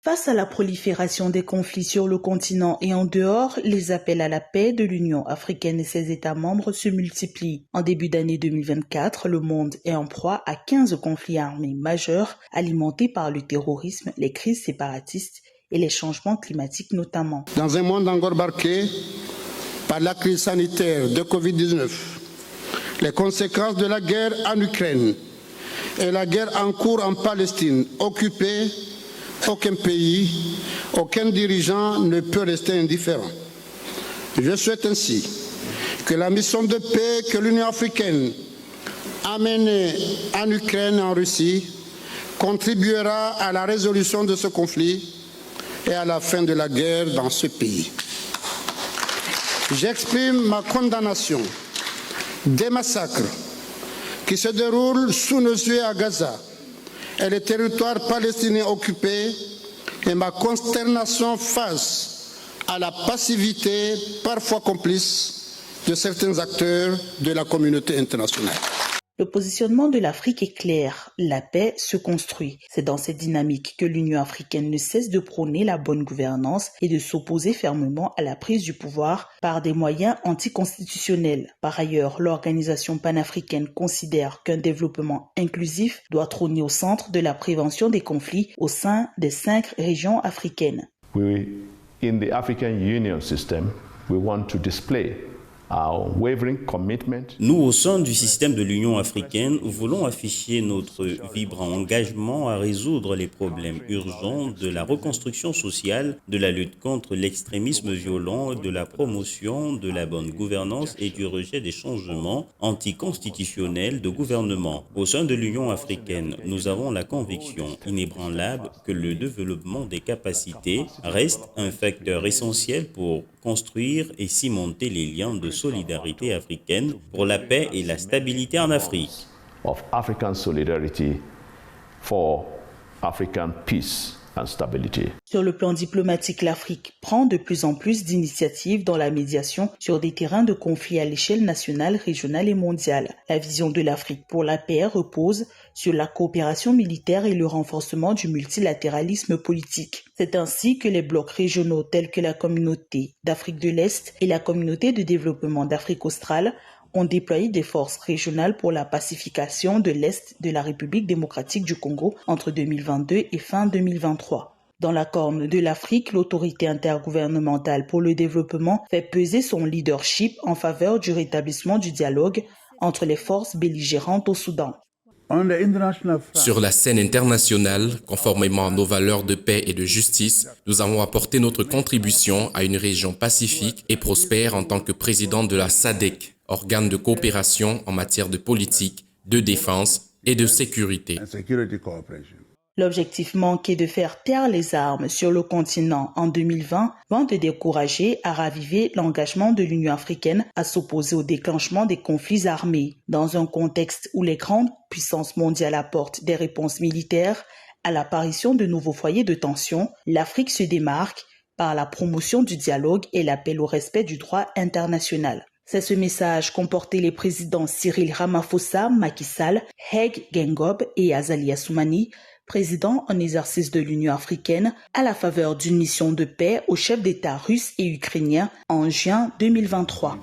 Face à la prolifération des conflits sur le continent et en dehors, les appels à la paix de l'Union africaine et ses États membres se multiplient. En début d'année 2024, le monde est en proie à 15 conflits armés majeurs alimentés par le terrorisme, les crises séparatistes et les changements climatiques notamment. Dans un monde encore marqué par la crise sanitaire de Covid-19, les conséquences de la guerre en Ukraine et la guerre en cours en Palestine occupée, aucun pays, aucun dirigeant ne peut rester indifférent. Je souhaite ainsi que la mission de paix que l'Union africaine a menée en Ukraine et en Russie contribuera à la résolution de ce conflit et à la fin de la guerre dans ce pays. J'exprime ma condamnation des massacres qui se déroulent sous nos yeux à Gaza et les territoires palestiniens occupés et ma consternation face à la passivité parfois complice de certains acteurs de la communauté internationale. Le positionnement de l'Afrique est clair, la paix se construit. C'est dans cette dynamique que l'Union africaine ne cesse de prôner la bonne gouvernance et de s'opposer fermement à la prise du pouvoir par des moyens anticonstitutionnels. Par ailleurs, l'organisation panafricaine considère qu'un développement inclusif doit trôner au centre de la prévention des conflits au sein des 5 régions africaines. In the African Union system, we want to display nous, au sein du système de l'Union africaine, voulons afficher notre vibrant engagement à résoudre les problèmes urgents de la reconstruction sociale, de la lutte contre l'extrémisme violent, de la promotion de la bonne gouvernance et du rejet des changements anticonstitutionnels de gouvernement. Au sein de l'Union africaine, nous avons la conviction inébranlable que le développement des capacités reste un facteur essentiel pour construire et cimenter les liens de solidarité africaine pour la paix et la stabilité en Afrique. Of African solidarity for African peace and stability. Sur le plan diplomatique, l'Afrique prend de plus en plus d'initiatives dans la médiation sur des terrains de conflit à l'échelle nationale, régionale et mondiale. La vision de l'Afrique pour la paix repose sur la coopération militaire et le renforcement du multilatéralisme politique. C'est ainsi que les blocs régionaux tels que la Communauté d'Afrique de l'Est et la Communauté de développement d'Afrique australe ont déployé des forces régionales pour la pacification de l'Est de la République démocratique du Congo entre 2022 et fin 2023. Dans la Corne de l'Afrique, l'autorité intergouvernementale pour le développement fait peser son leadership en faveur du rétablissement du dialogue entre les forces belligérantes au Soudan. Sur la scène internationale, conformément à nos valeurs de paix et de justice, nous avons apporté notre contribution à une région pacifique et prospère en tant que président de la SADC, organe de coopération en matière de politique, de défense et de sécurité. L'objectif manqué de faire taire les armes sur le continent en 2020 loin de décourager à raviver l'engagement de l'Union africaine à s'opposer au déclenchement des conflits armés. Dans un contexte où les grandes puissances mondiales apportent des réponses militaires à l'apparition de nouveaux foyers de tension, l'Afrique se démarque par la promotion du dialogue et l'appel au respect du droit international. C'est ce message qu'ont porté les présidents Cyril Ramaphosa, Macky Sall, Hage Geingob et Azali Assoumani, président en exercice de l'Union africaine, à la faveur d'une mission de paix aux chefs d'État russes et ukrainiens en juin 2023.